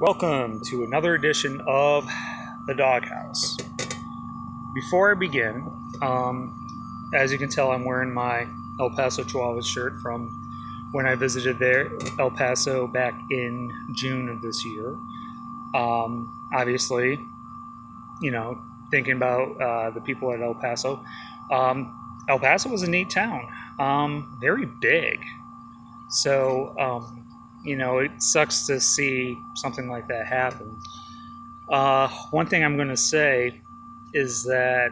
Welcome to another edition of the DawgHouse. Before I begin, as you can tell, I'm wearing my El Paso Chihuahuas shirt from when I visited there, El Paso, back in June of this year. Obviously, thinking about the people at El Paso. El Paso was a neat town, very big. So, it sucks to see something like that happen. One thing I'm going to say is that,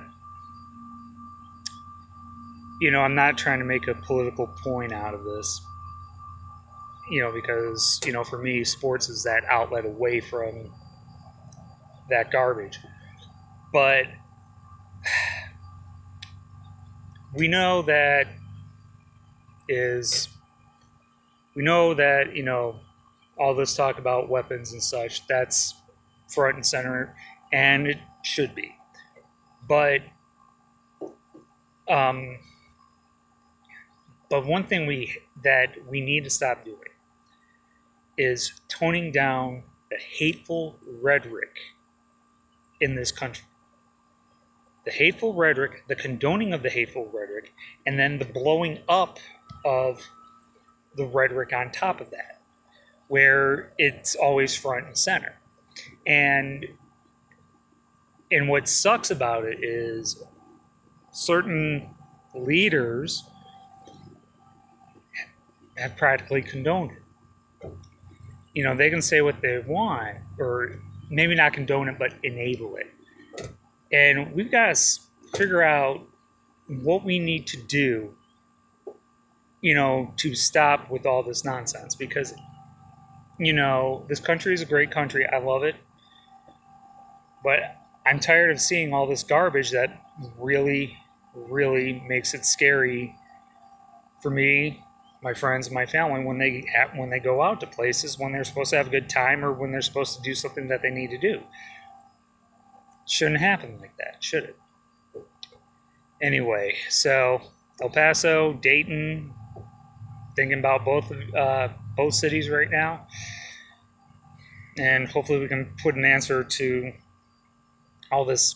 I'm not trying to make a political point out of this, because, for me, sports is that outlet away from that garbage. But we know that all this talk about weapons and such, that's front and center, and it should be. But one thing that we need to stop doing is toning down the hateful rhetoric in this country. The hateful rhetoric, the condoning of the hateful rhetoric, and then the blowing up of the rhetoric on top of that, where it's always front and center. And what sucks about it is certain leaders have practically condoned it. They can say what they want, or maybe not condone it, but enable it. And we've got to figure out what we need to do, to stop with all this nonsense. Because, this country is a great country. I love it. But I'm tired of seeing all this garbage that really, really makes it scary for me, my friends, and my family when they go out to places, when they're supposed to have a good time, or when they're supposed to do something that they need to do. Shouldn't happen like that, should it? Anyway, so El Paso, Dayton, thinking about both cities right now, and hopefully we can put an answer to all this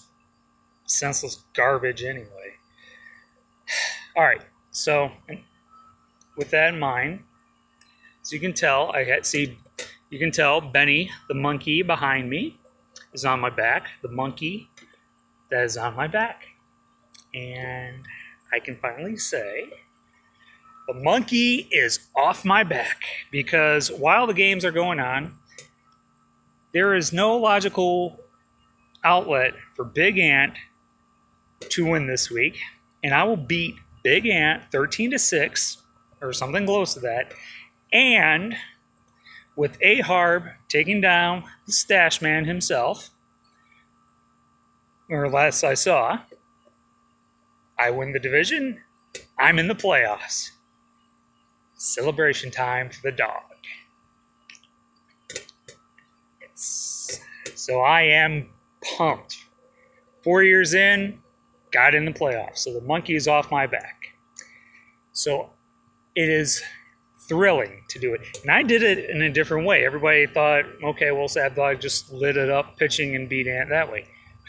senseless garbage anyway. All right, so with that in mind, so you can tell Benny the monkey behind me is on my back. The monkey that is on my back, and I can finally say the monkey is off my back, because while the games are going on, there is no logical outlet for Big Ant to win this week, and I will beat Big Ant 13-6 or something close to that. And with A-Harb taking down the Stash Man himself, or last I saw, I win the division. I'm in the playoffs. Celebration time for the dog. So I am pumped. 4 years in, got in the playoffs. So the monkey is off my back. So it is thrilling to do it. And I did it in a different way. Everybody thought, okay, well, Sad Dog just lit it up pitching and beat Ant that way.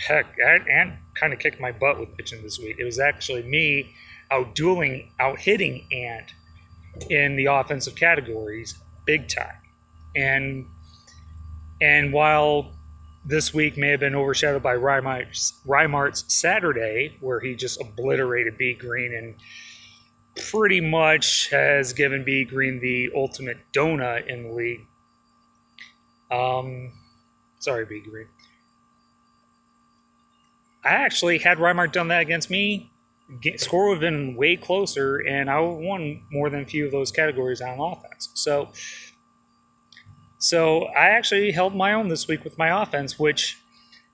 Heck, Ant kind of kicked my butt with pitching this week. It was actually me out-hitting Ant in the offensive categories big time. And while this week may have been overshadowed by Reimart's Saturday, where he just obliterated B Green and pretty much has given B Green the ultimate donut in the league. Sorry, B Green. I actually had Reimart done that against me, score would have been way closer, and I won more than a few of those categories on offense. So I actually held my own this week with my offense, which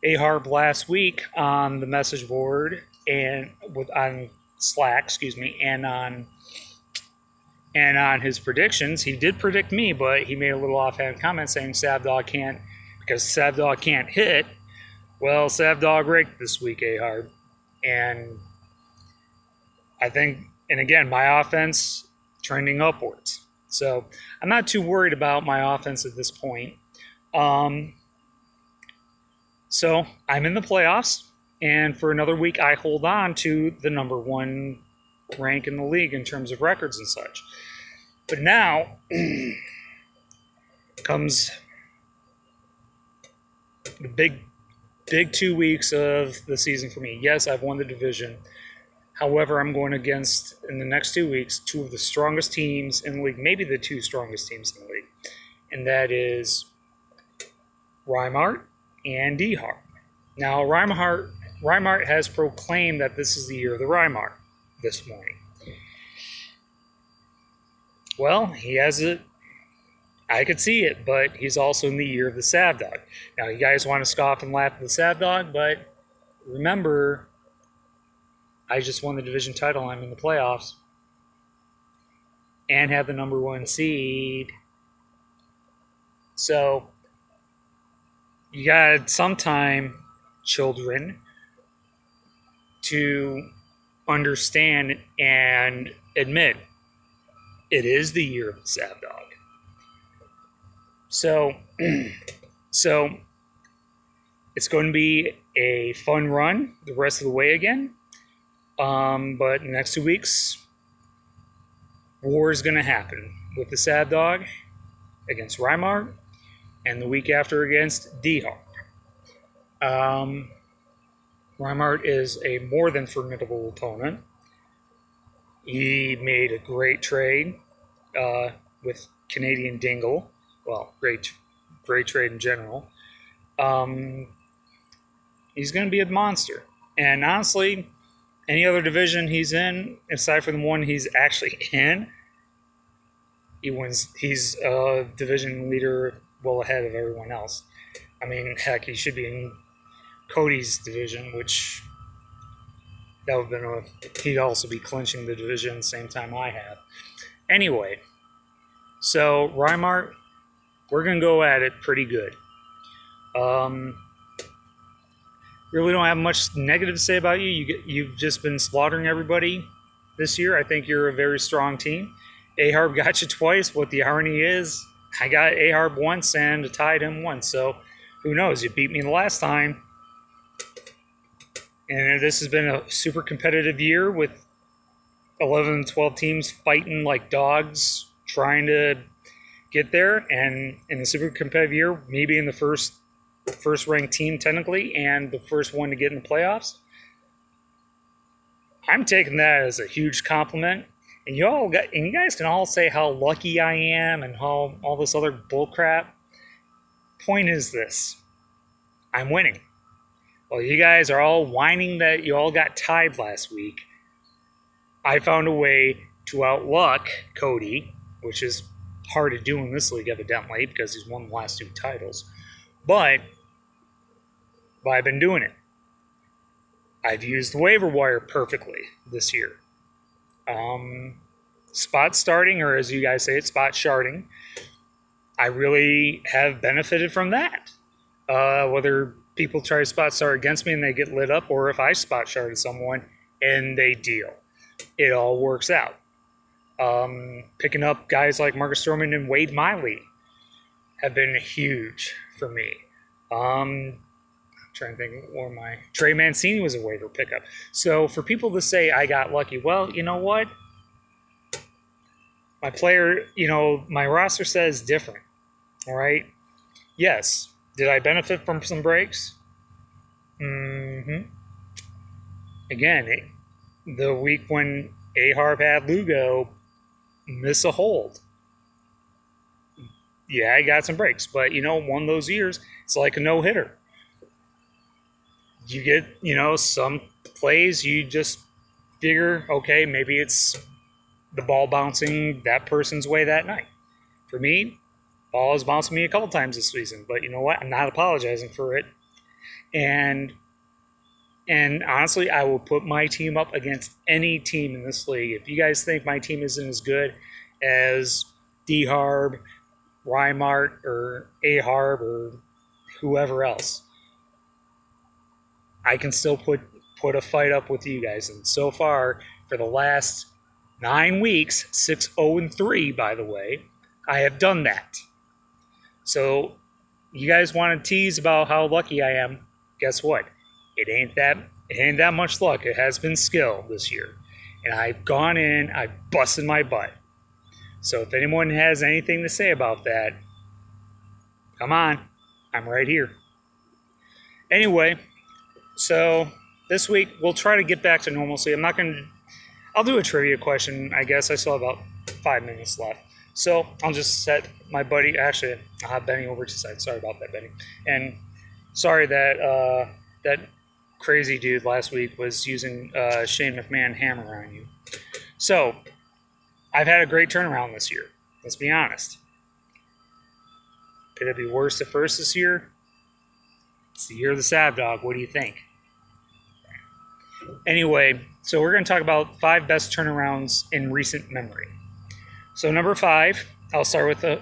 A-Harb last week on the message board and on Slack, and on his predictions, he did predict me, but he made a little offhand comment saying Savdog can't hit. Well, Savdog raked this week, A-Harb. And I think, and again, my offense trending upwards. So I'm not too worried about my offense at this point. Um, so I'm in the playoffs, and for another week, I hold on to the number one rank in the league in terms of records and such. But now comes the big 2 weeks of the season for me. Yes, I've won the division. However, I'm going against, in the next 2 weeks, two of the strongest teams in the league, maybe the two strongest teams in the league. And that is Rymart and DHarp. Now, Rymart has proclaimed that this is the year of the Rymart this morning. Well, he has it. I could see it, but he's also in the year of the Savdog. Now, you guys want to scoff and laugh at the Savdog, but remember, I just won the division title. I'm in the playoffs and have the number one seed. So, you got some time, children, to understand and admit it is the year of the Savdog. So it's going to be a fun run the rest of the way again. But in the next 2 weeks, war is going to happen with the Savdog against Rymart, and the week after against DHarp. Rymart is a more than formidable opponent. He made a great trade with Canadian Dingle. Well, great trade in general. He's going to be a monster. And honestly, any other division he's in, aside from the one he's actually in, he wins. He's a division leader well ahead of everyone else. I mean, heck, he should be in Cody's division, which that would have been he'd also be clinching the division at the same time I have. Anyway, so Rymart, we're going to go at it pretty good. Really don't have much negative to say about you. You've just been slaughtering everybody this year. I think you're a very strong team. Aharb got you twice. What the irony is, I got Aharb once and tied him once. So who knows? You beat me the last time. And this has been a super competitive year with 11 and 12 teams fighting like dogs, trying to get there. And in the super competitive year, maybe in the first ranked team technically and the first one to get in the playoffs. I'm taking that as a huge compliment. And you guys can all say how lucky I am and how all this other bullcrap. Point is this: I'm winning. Well, you guys are all whining that you all got tied last week. I found a way to outluck Cody, which is hard to do in this league evidently because he's won the last 2 titles. But I've been doing it. I've used the waiver wire perfectly this year. Spot starting, or as you guys say, it's spot sharding. I really have benefited from that. Whether people try to spot start against me and they get lit up, or if I spot sharded someone and they deal. It all works out. Picking up guys like Marcus Stroman and Wade Miley have been huge for me. I'm trying to think where my Trey Mancini was a waiver pickup. So for people to say I got lucky, well, you know what? My player, my roster says different. All right. Yes. Did I benefit from some breaks? Again, the week when Aharb had Lugo miss a hold. Yeah, I got some breaks. But, one of those years, it's like a no-hitter. You get, some plays you just figure, okay, maybe it's the ball bouncing that person's way that night. For me, ball has bounced me a couple times this season, but you know what? I'm not apologizing for it. And honestly, I will put my team up against any team in this league. If you guys think my team isn't as good as DHarb, Rymart, or Aharb, or whoever else, I can still put a fight up with you guys. And so far, for the last 9 weeks, 6-0-3, by the way, I have done that. So you guys want to tease about how lucky I am. Guess what? It ain't that much luck. It has been skill this year. And I've gone in, I've busted my butt. So if anyone has anything to say about that, come on. I'm right here. Anyway, so this week we'll try to get back to normalcy. I'll do a trivia question, I guess. I still have about 5 minutes left. So I'll just set my buddy, actually, I'll have Benny over to the side. Sorry about that, Benny. And sorry that that crazy dude last week was using Shane McMahon hammer on you. So I've had a great turnaround this year. Let's be honest. Could it be worse at first this year? It's the year of the Sav Dog. What do you think? Anyway, so we're going to talk about 5 best turnarounds in recent memory. So number 5, I'll start with the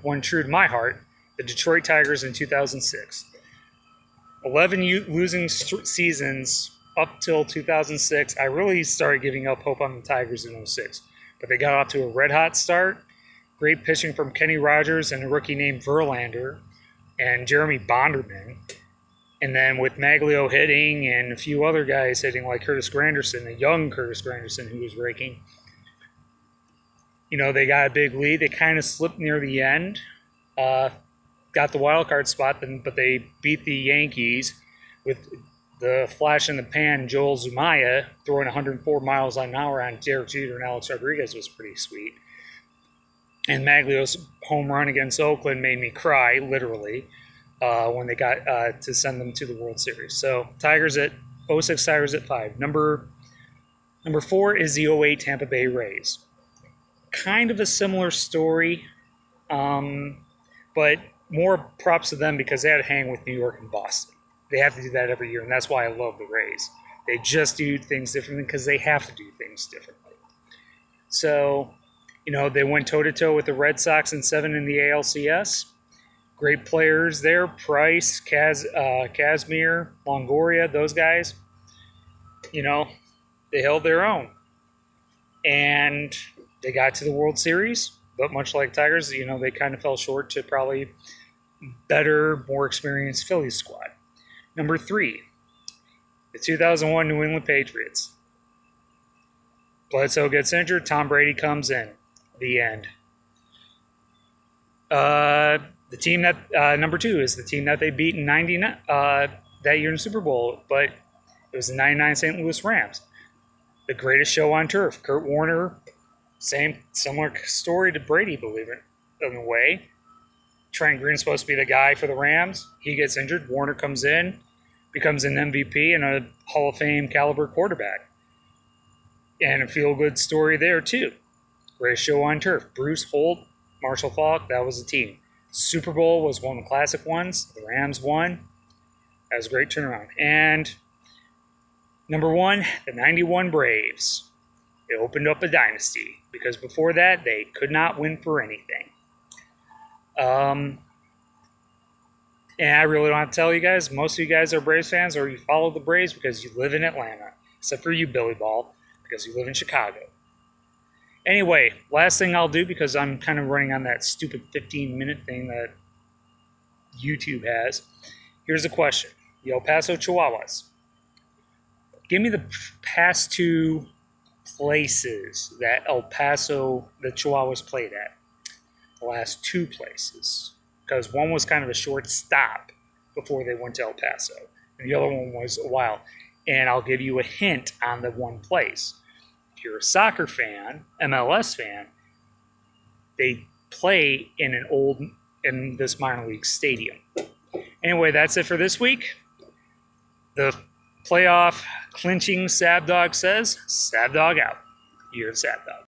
one true to my heart, the Detroit Tigers in 2006. 11 losing seasons up till 2006. I really started giving up hope on the Tigers in 06. But they got off to a red-hot start. Great pitching from Kenny Rogers and a rookie named Verlander and Jeremy Bonderman. And then with Maglio hitting and a few other guys hitting like Curtis Granderson, a young Curtis Granderson who was raking, they got a big lead. They kind of slipped near the end, got the wild card spot, but they beat the Yankees with the flash in the pan. Joel Zumaya throwing 104 miles an hour on Derek Jeter and Alex Rodriguez was pretty sweet. And Maglio's home run against Oakland made me cry, literally, when they got to send them to the World Series. So Tigers at 06 Tigers at 5. Number 4 is the 08 Tampa Bay Rays. Kind of a similar story, but more props to them because they had to hang with New York and Boston. They have to do that every year, and that's why I love the Rays. They just do things differently because they have to do things differently. So, they went toe-to-toe with the Red Sox in 7 in the ALCS. Great players there. Price, Kazmir, Longoria, those guys. They held their own. And they got to the World Series, but much like Tigers, they kind of fell short to probably better, more experienced Phillies squad. Number 3, the 2001 New England Patriots. Bledsoe gets injured. Tom Brady comes in. The end. The team that number 2 is the team that they beat in '99 that year in the Super Bowl, but it was the '99 St. Louis Rams. The greatest show on turf. Kurt Warner, similar story to Brady, believe it in a way. Trent Green's supposed to be the guy for the Rams. He gets injured. Warner comes in, becomes an MVP and a Hall of Fame caliber quarterback. And a feel-good story there, too. Greatest show on turf. Bruce Holt, Marshall Faulk, that was the team. Super Bowl was one of the classic ones. The Rams won. That was a great turnaround. And number 1, the 91 Braves. It opened up a dynasty because before that, they could not win for anything. And I really don't have to tell you guys, most of you guys are Braves fans or you follow the Braves because you live in Atlanta, except for you, Billy Ball, because you live in Chicago. Anyway, last thing I'll do, because I'm kind of running on that stupid 15-minute thing that YouTube has. Here's a question. The El Paso Chihuahuas. Give me the past 2 places that the Chihuahuas played at. The last 2 places. Because one was kind of a short stop before they went to El Paso. And the other one was a while. And I'll give you a hint on the one place. If you're a soccer fan, MLS fan, they play in this minor league stadium. Anyway, that's it for this week. The playoff clinching Sav Dog says, Sav Dog out. You're Sav Dog.